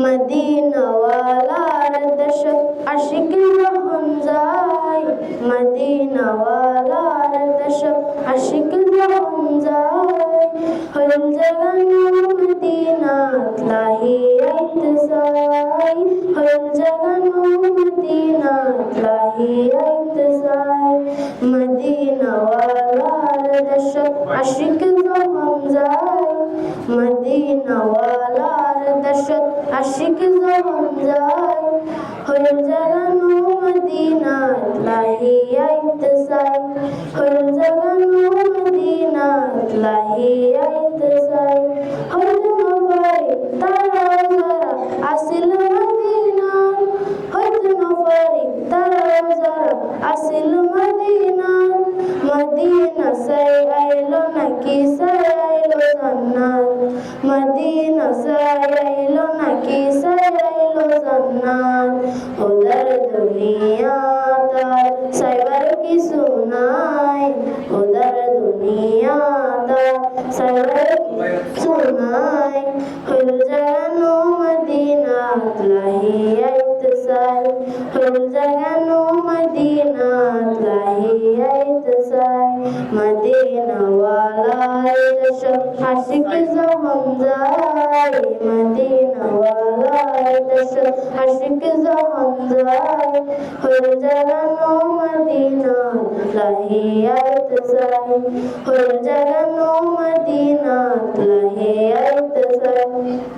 মদিনাওয়ালার দশক আশিক যখন যায়, মদিনাওয়ালার দশক আশিক যখন যায়, হল জাগানো মদিনাত লাহিয়াত যায়, হল জাগানো মদিনাত লাহিয়াত যায়। মদিনাওয়ালার দশক আশিক যখন যায়, মদিনাওয়ালার দশক আশিক যখন যায়, হল জাগানো মদিনাত লাহিয়াত যায়, হল জাগানো মদিনাত লাহিয়াত যায়। হয়তো নফারে তারা যারা আসিল মদিনাত, হয়তো নফারে তারা যারা আসিল মদিনাত, মদিনা সাই আইলো নাকি সাই আইলো জান্নাত, মদিনা সাই আইলো নাকি সাই আইলো জান্নাত। ওদের দুনিয়া তার সাইবার কিছু নাই, ওদের দুনিয়া তার সাইবার কিছু নাই। হল জাগানো মদিনাত লাহিয়াত যায়, হল জাগানো মদিনাত লাহিয়াত যায়। মদিনাওয়ালার দশক আশিক যখন যায়, মদিনাওয়ালার দশক আশিক যখন যায়, হল জাগানো মদিনাত লাহিয়াত যায়, হল জাগানো মদিনাত লাহিয়াত যায়।